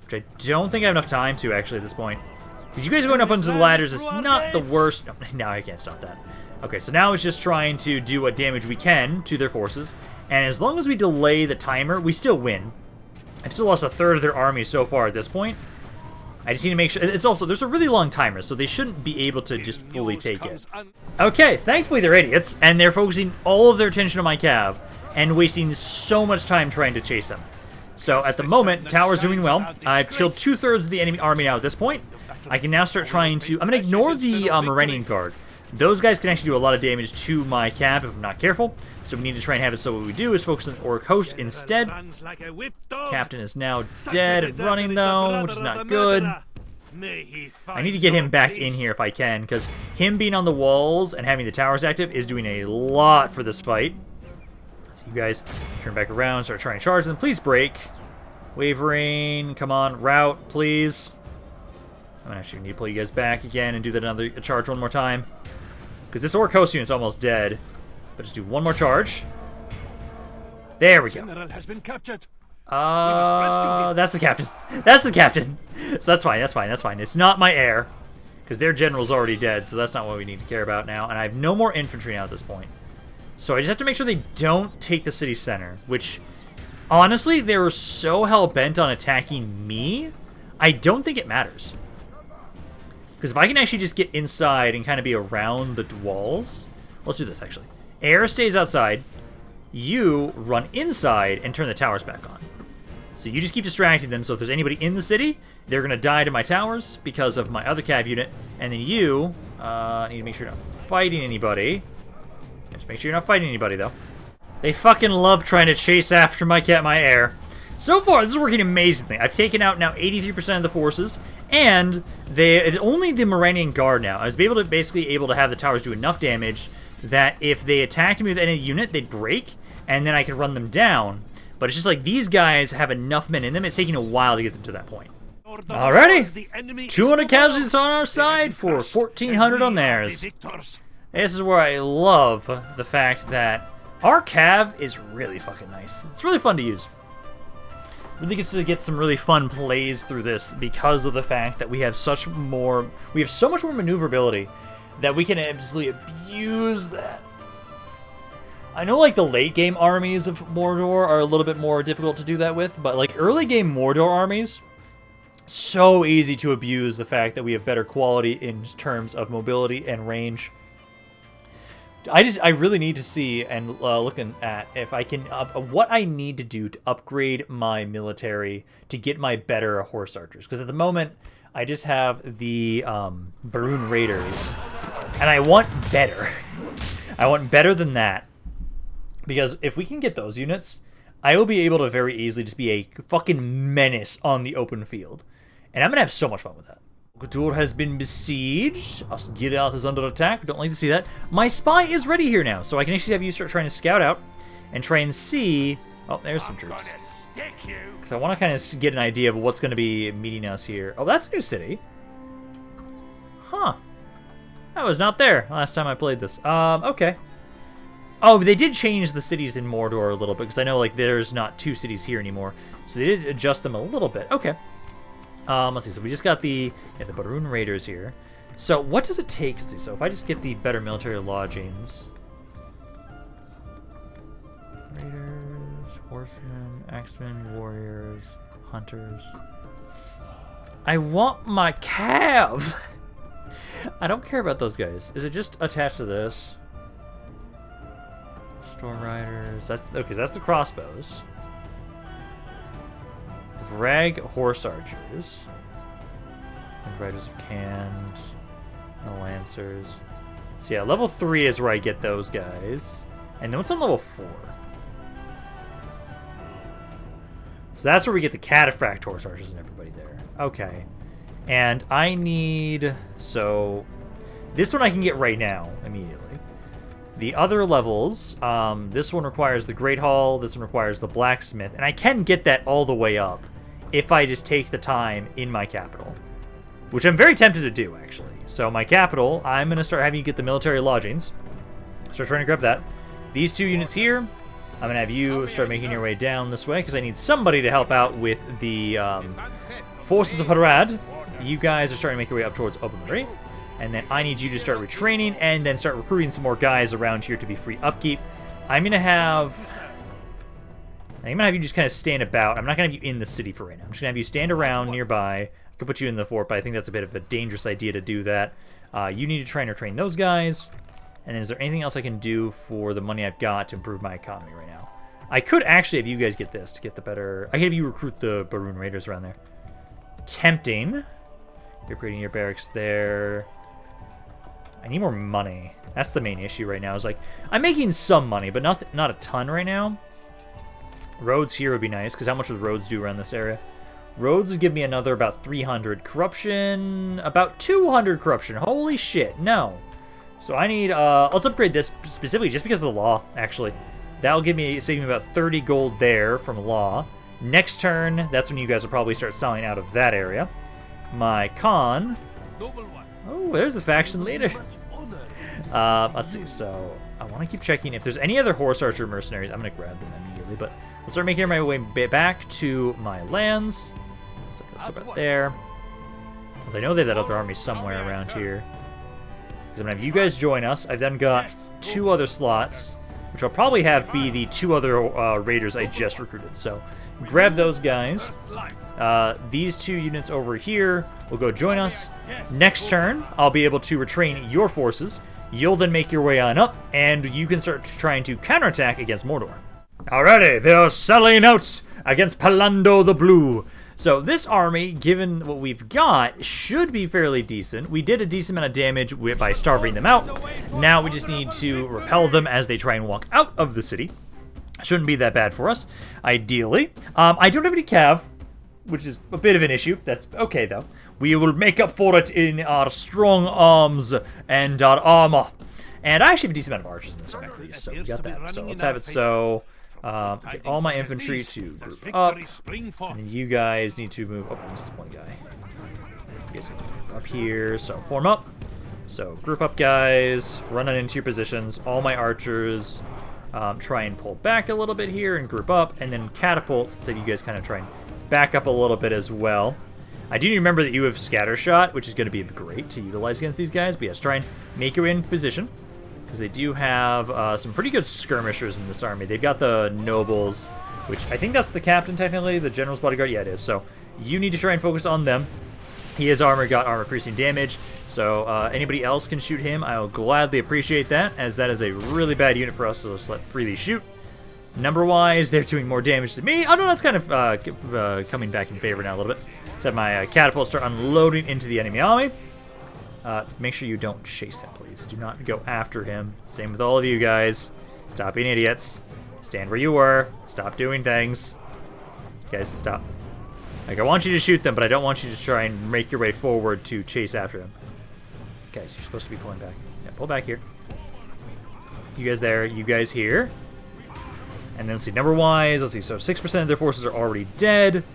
Which I don't think I have enough time to actually at this point. Because you guys going up onto the ladders is not the worst. No, now I can't stop that. Okay, so now it's just trying to do what damage we can to their forces. And as long as we delay the timer, we still win. I've still lost a third of their army so far at this point. I just need to make sure. It's also, there's a really long timer, so they shouldn't be able to just fully take it. Okay, thankfully they're idiots, and they're focusing all of their attention on my cav, and wasting so much time trying to chase him. So at the moment, tower's doing well. I've killed 2/3 of the enemy army now at this point. I can now start trying to... I'm going to ignore the Morenian Guard. Those guys can actually do a lot of damage to my cav if I'm not careful. So we need to try and have it so what we do is focus on the Orc host instead. Captain is now dead and running though, which is not good. I need to get him back in here if I can, because him being on the walls and having the towers active is doing a lot for this fight. So you guys turn back around, start trying to charge them. Please break. Wavering. Come on, route, please. I'm actually going to need to pull you guys back again and do that another charge one more time. Because this Orc host unit is almost dead. But just do one more charge. There we go.
General has been captured.
That's the captain. That's the captain. So that's fine, that's fine, that's fine. It's not my heir. Because their general's already dead, so that's not what we need to care about now. And I have no more infantry now at this point. So I just have to make sure they don't take the city center. Which, honestly, they were so hell-bent on attacking me, I don't think it matters. Because if I can actually just get inside and kind of be around the walls... Let's do this, actually. Air stays outside. You run inside and turn the towers back on. So you just keep distracting them, so if there's anybody in the city, they're going to die to my towers because of my other cav unit. And then you need to make sure you're not fighting anybody. Just make sure you're not fighting anybody, though. They fucking love trying to chase after my air. So far, this is working amazingly. I've taken out now 83% of the forces, and it's only the Morenian Guard now. I was basically able to have the towers do enough damage that if they attacked me with any unit, they'd break, and then I could run them down. But it's just like these guys have enough men in them, it's taking a while to get them to that point. Alrighty, 200 casualties on our side for 1,400 on theirs. This is where I love the fact that our cav is really fucking nice. It's really fun to use. Really gets to get some really fun plays through this because of the fact that we have so much more maneuverability that we can absolutely abuse that. I know like the late game armies of Mordor are a little bit more difficult to do that with, but like early game Mordor armies, so easy to abuse the fact that we have better quality in terms of mobility and range. I really need to see and looking at if I can what I need to do to upgrade my military to get my better horse archers, because at the moment I just have the Baroon Raiders. And I want better. I want better than that. Because if we can get those units, I will be able to very easily just be a fucking menace on the open field. And I'm going to have so much fun with that. Gondor has been besieged. Osgiliath is under attack. Don't like to see that. My spy is ready here now, so I can actually have you start trying to scout out and try and see... Oh, there's some troops. Because I want to kind of get an idea of what's going to be meeting us here. Oh, that's a new city. Huh. I was not there last time I played this. Okay. Oh, they did change the cities in Mordor a little bit, because I know, like, there's not 2 cities here anymore. So they did adjust them a little bit. Okay. Let's see. So we just got the Baroon Raiders here. So what does it take? So if I just get the better military lodgings, Raiders, Horsemen, Axemen, Warriors, Hunters. I want my cav. I don't care about those guys. Is it just attached to this? Storm Riders. That's okay. So that's the crossbows. Varag Horse Archers. Variags of Khand. The Lancers. So yeah, level 3 is where I get those guys. And then what's on level 4? So that's where we get the Cataphract Horse Archers and everybody there. Okay. And I need... So, this one I can get right now, immediately. The other levels, this one requires the Great Hall, this one requires the Blacksmith, and I can get that all the way up if I just take the time in my capital. Which I'm very tempted to do, actually. So my capital, I'm going to start having you get the military lodgings. Start trying to grab that. These 2 units here, I'm going to have you start making your way down this way, because I need somebody to help out with the forces of Harad. You guys are starting to make your way up towards Oibamari. And then I need you to start retraining and then start recruiting some more guys around here to be free upkeep. I'm going to have you just kind of stand about. I'm not going to have you in the city for right now. I'm just going to have you stand around nearby. I could put you in the fort, but I think that's a bit of a dangerous idea to do that. You need to try and retrain those guys. And then is there anything else I can do for the money I've got to improve my economy right now? I could actually have you guys get this to get the better... I can have you recruit the Baroon Raiders around there. Tempting. You're creating your barracks there. I need more money. That's the main issue right now. Is like I'm making some money, but not a ton right now. Roads here would be nice, because how much would roads do around this area? Roads would give me another about 300 corruption, about 200 corruption. Holy shit, no. So I need, let's upgrade this specifically just because of the law, actually. That'll save me about 30 gold there from law. Next turn, that's when you guys will probably start selling out of that area. My con. Oh, there's the faction leader. Let's see, so I want to keep checking. If there's any other horse archer mercenaries, I'm going to grab them immediately. But I'll start making my way back to my lands. So let's go back there. Because I know they have that other army somewhere around here. Because I'm going to have you guys join us. I've then got 2 other slots, which I'll probably have be the 2 other raiders I just recruited. So grab those guys. These 2 units over here will go join us. Next turn, I'll be able to retrain your forces. You'll then make your way on up, and you can start trying to counterattack against Mordor. Alrighty, they're selling out against Palando the Blue. So this army, given what we've got, should be fairly decent. We did a decent amount of damage by starving them out. Now we just need to repel them as they try and walk out of the city. Shouldn't be that bad for us, ideally. I don't have any cav, which is a bit of an issue. That's okay, though. We will make up for it in our strong arms and our armor. And I actually have a decent amount of archers in this army, please, so we got that. So let's have it so... get all my infantry to group up, and you guys need to move... Oh, I missed one guy. You guys need to move up here, so form up. So group up, guys, run on into your positions. All my archers try and pull back a little bit here and group up, and then catapult, so you guys kind of try and back up a little bit as well. I do remember that you have scatter shot, which is going to be great to utilize against these guys, but yes, try and make your way in position. Because they do have some pretty good skirmishers in this army. They've got the nobles, which I think that's the captain technically, the general's bodyguard. Yeah, it is. So you need to try and focus on them. He has armor, got armor piercing damage. So anybody else can shoot him. I'll gladly appreciate that, as that is a really bad unit for us, so let's let freely shoot. Number-wise, they're doing more damage to me. Oh, no, that's kind of coming back in favor now a little bit. Let's have my catapult start unloading into the enemy army. Make sure you don't chase him, please. Do not go after him. Same with all of you guys. Stop being idiots. Stand where you were. Stop doing things. Guys, stop. Like, I want you to shoot them, but I don't want you to try and make your way forward to chase after them. Guys, you're supposed to be pulling back. Yeah, pull back here. You guys there. You guys here. And then let's see, number-wise, let's see, so 6% of their forces are already dead.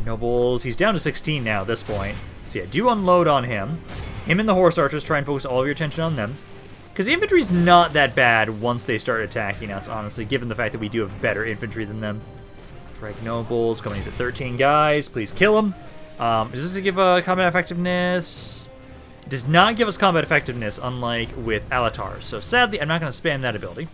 Nobles, he's down to 16 now at this point. So yeah, do unload on him. Him and the horse archers, try and focus all of your attention on them. Because infantry's not that bad once they start attacking us, honestly, given the fact that we do have better infantry than them. Frag nobles, coming in at 13 guys, please kill them. Does this give a combat effectiveness? It does not give us combat effectiveness, unlike with Alatar. So sadly, I'm not going to spam that ability.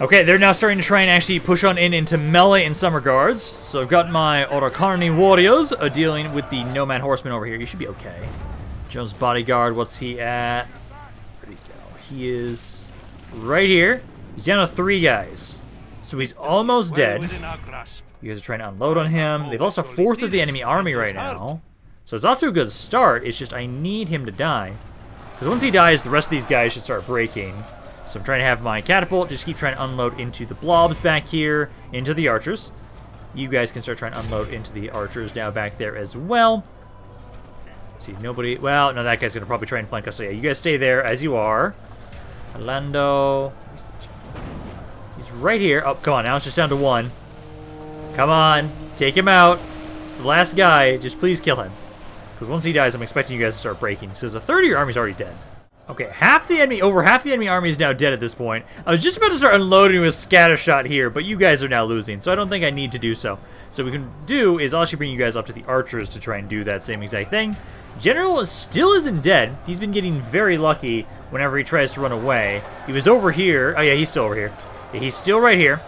Okay, they're now starting to try and actually push on into melee in some regards. So I've got my Orokarni warriors dealing with the Nomad Horseman over here. You should be okay. Jones Bodyguard, what's he at? Where'd he go? He is right here. He's down to 3 guys. So he's almost dead. You guys are trying to unload on him. They've lost a fourth of the enemy army right now. So it's off to a good start. It's just I need him to die. Because once he dies, the rest of these guys should start breaking. So I'm trying to have my catapult just keep trying to unload into the blobs back here, into the archers. You guys can start trying to unload into the archers now back there as well. Let's see, nobody... Well, no, that guy's going to probably try and flank us. So yeah, you guys stay there as you are. Orlando... He's right here. Oh, come on, now it's just down to 1. Come on, take him out. It's the last guy. Just please kill him. Because once he dies, I'm expecting you guys to start breaking. So a third of your army's already dead. Okay, over half the enemy army is now dead at this point. I was just about to start unloading with scattershot here, but you guys are now losing, so I don't think I need to do so. So what we can do is I'll actually bring you guys up to the archers to try and do that same exact thing. General still isn't dead. He's been getting very lucky whenever he tries to run away. He was over here. Oh yeah, he's still over here. Yeah, he's still right here.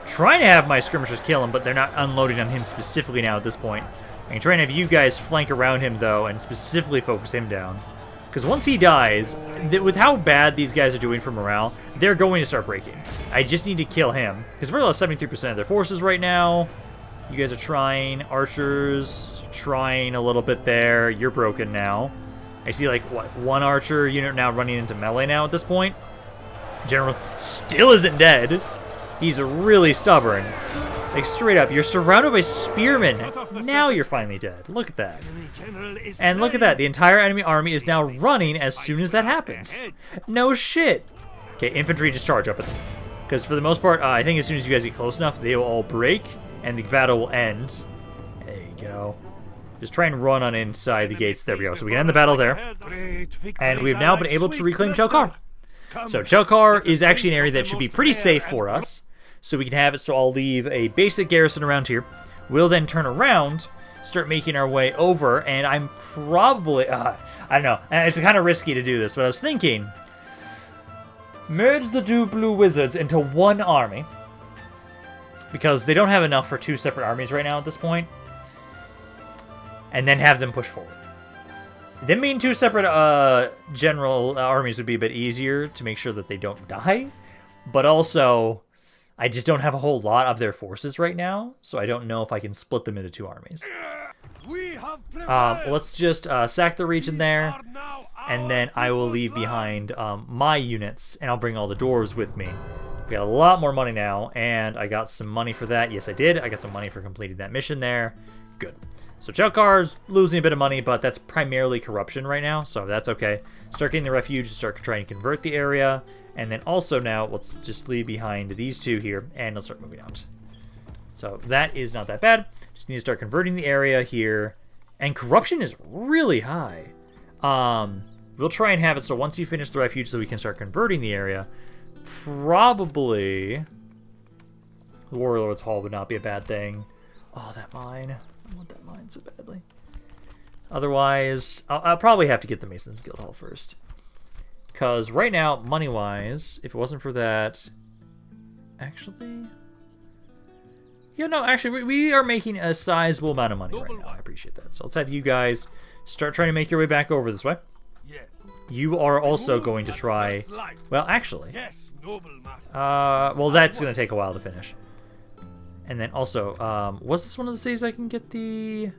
Trying to have my skirmishers kill him, but they're not unloading on him specifically now at this point. I can try and have you guys flank around him, though, and specifically focus him down. Because once he dies, with how bad these guys are doing for morale, they're going to start breaking. I just need to kill him. Because we're lost 73% of their forces right now. You guys are trying. Archers, trying a little bit there. You're broken now. I see, like, what, 1 archer unit now running into melee now at this point. General still isn't dead. He's really stubborn. Like, straight up, you're surrounded by spearmen. Now you're finally dead. Look at that. And look at that. The entire enemy army is now running as soon as that happens. No shit. Okay, infantry just charge up at them. Because for the most part, I think as soon as you guys get close enough, they will all break, and the battle will end. There you go. Just try and run on inside the gates. There we go. So we can end the battle there. And we've now been able to reclaim Chelkar. So Chelkar is actually an area that should be pretty safe for us. So we can have it, so I'll leave a basic garrison around here. We'll then turn around, start making our way over, and I'm probably... I don't know. It's kind of risky to do this, but I was thinking... Merge the 2 blue wizards into 1 army. Because they don't have enough for 2 separate armies right now at this point. And then have them push forward. Them being 2 separate general armies would be a bit easier to make sure that they don't die. But also... I just don't have a whole lot of their forces right now, so I don't know if I can split them into 2 armies. Let's just sack the region there, and then I will leave behind my units, and I'll bring all the dwarves with me. We got a lot more money now, and I got some money for that. Yes, I did. I got some money for completing that mission there. Good. So Chelkar's losing a bit of money, but that's primarily corruption right now, so that's okay. Start getting the refuge, start trying to convert the area. And then also now, let's just leave behind these 2 here, and let's start moving out. So that is not that bad. Just need to start converting the area here. And corruption is really high. We'll try and have it so once you finish the refuge so we can start converting the area, probably the Warlord's Hall would not be a bad thing. Oh, that mine. I want that mine so badly. Otherwise, I'll probably have to get the Masons Guild Hall first. Because right now, money-wise, if it wasn't for that... Actually... Yeah, no, actually, we are making a sizable amount of money right now. I appreciate that. So let's have you guys start trying to make your way back over this way. You are also going to try... Well, actually... well, that's going to take a while to finish. And then also, was this one of the cities I can get the...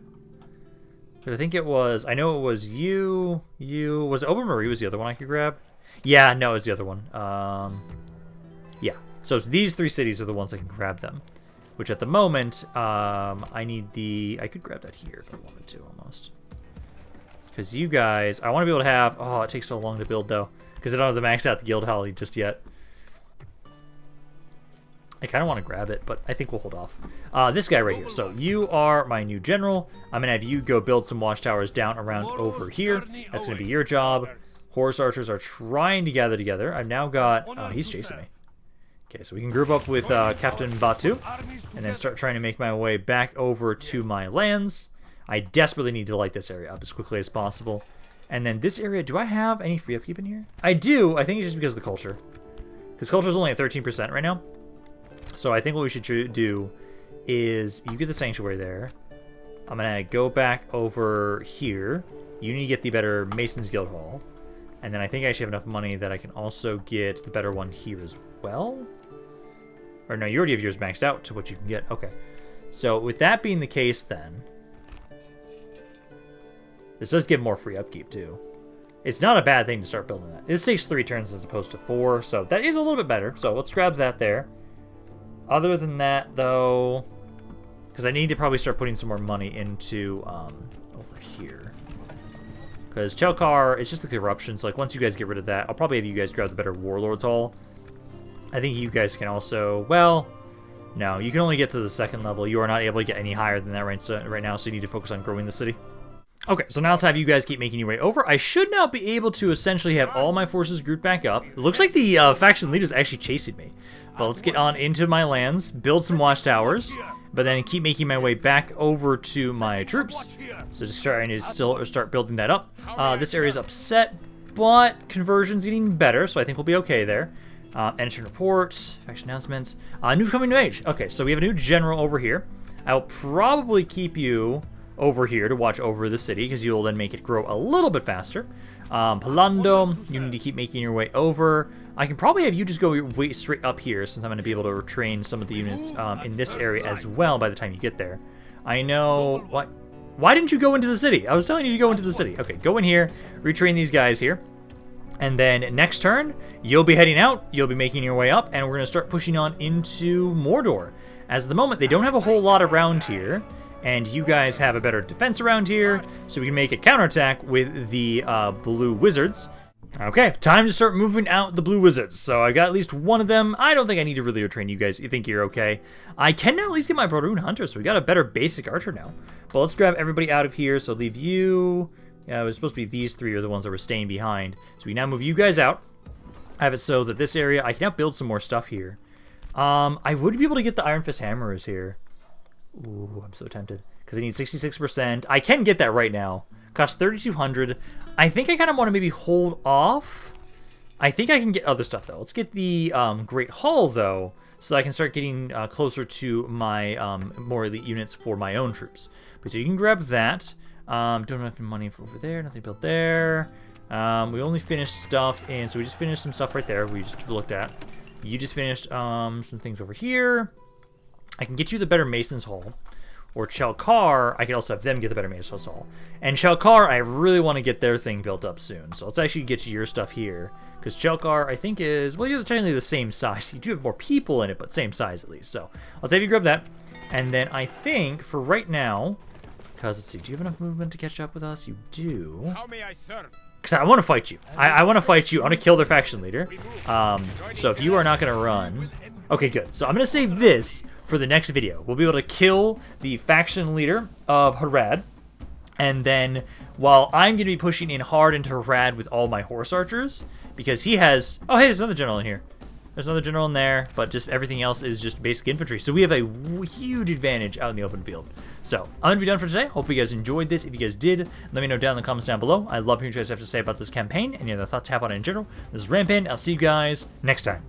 Because I think it was, I know it was you, was it Oibamari was the other one I could grab? Yeah, no, it's the other one. Yeah, so it's these 3 cities are the ones that can grab them. Which at the moment, I need I could grab that here if I wanted to, almost. Because you guys, I want to be able to have, oh, it takes so long to build though. Because I don't have to max out the guild holly just yet. I kind of want to grab it, but I think we'll hold off. This guy right here. So you are my new general. I'm going to have you go build some watchtowers down around over here. That's going to be your job. Horse archers are trying to gather together. I've now got... Oh, he's chasing me. Okay, so we can group up with Captain Batu and then start trying to make my way back over to my lands. I desperately need to light this area up as quickly as possible. And then this area, do I have any free upkeep in here? I do. I think it's just because of the culture. Because culture is only at 13% right now. So I think what we should do is you get the sanctuary there. I'm going to go back over here. You need to get the better Mason's Guild Hall. And then I think I actually have enough money that I can also get the better one here as well. Or no, you already have yours maxed out to what you can get. Okay. So with that being the case then, this does give more free upkeep too. It's not a bad thing to start building that. This takes 3 turns as opposed to 4, so that is a little bit better. So let's grab that there. Other than that, though, because I need to probably start putting some more money into over here. Because Chelkar, it's just the corruption. So like once you guys get rid of that, I'll probably have you guys grab the better Warlord's Hall. I think you guys can also, well, no, you can only get to the 2nd level. You are not able to get any higher than that right now, so you need to focus on growing the city. Okay, so now let's have you guys keep making your way over. I should now be able to essentially have all my forces grouped back up. It looks like the faction leader is actually chasing me. But let's get on into my lands, build some watchtowers, but then keep making my way back over to my troops. So just trying to still start building that up. This area is upset, but conversion's getting better, so I think we'll be okay there. Enter report, faction announcements, new coming to age. Okay, so we have a new general over here. I'll probably keep you over here to watch over the city, because you'll then make it grow a little bit faster. Palando, you need to keep making your way over. I can probably have you just go straight up here, since I'm going to be able to retrain some of the units in this area as well by the time you get there. I know... Why didn't you go into the city? I was telling you to go into the city. Okay, go in here, retrain these guys here. And then next turn, you'll be heading out, you'll be making your way up, and we're going to start pushing on into Mordor. As of the moment, they don't have a whole lot around here. And you guys have a better defense around here, so we can make a counterattack with the blue wizards. Okay, time to start moving out the blue wizards. So I got at least one of them. I don't think I need to really retrain you guys. You think you're okay? I can now at least get my Baroon Hunter, so we got a better basic archer now. But let's grab everybody out of here. So leave you. Yeah, it was supposed to be these 3 are the ones that were staying behind. So we now move you guys out. I have it so that this area, I can now build some more stuff here. I would be able to get the Iron Fist Hammerers here. Ooh, I'm so tempted. Because I need 66%. I can get that right now. Costs 3,200. I think I kind of want to maybe hold off. I think I can get other stuff, though. Let's get the Great Hall, though, so that I can start getting closer to my more elite units for my own troops. But so you can grab that. Don't have enough money for over there. Nothing built there. We only finished stuff in... So we just finished some stuff right there we just looked at. You just finished some things over here. I can get you the better Mason's Hall. Or Chelkar, I can also have them get the better Mason's Hall. And Chelkar, I really want to get their thing built up soon. So let's actually get you your stuff here. Because Chelkar, I think is... Well, you're technically the same size. You do have more people in it, but same size at least. So let's have you grab that. And then I think, for right now... Because, let's see, do you have enough movement to catch up with us? You do.
How may I serve?
Because I want to fight you. I want to fight you. I want to kill their faction leader. So if you are not going to run... Okay, good. So I'm going to save this for the next video. We'll be able to kill the faction leader of Harad. And then, while I'm going to be pushing in hard into Harad with all my horse archers, because he has... Oh, hey, there's another general in here. There's another general in there, but just everything else is just basic infantry. So we have a huge advantage out in the open field. So I'm going to be done for today. Hopefully you guys enjoyed this. If you guys did, let me know down in the comments down below. I love hearing what you guys have to say about this campaign and any other thoughts you have on it in general. This is Rampaned. I'll see you guys next time.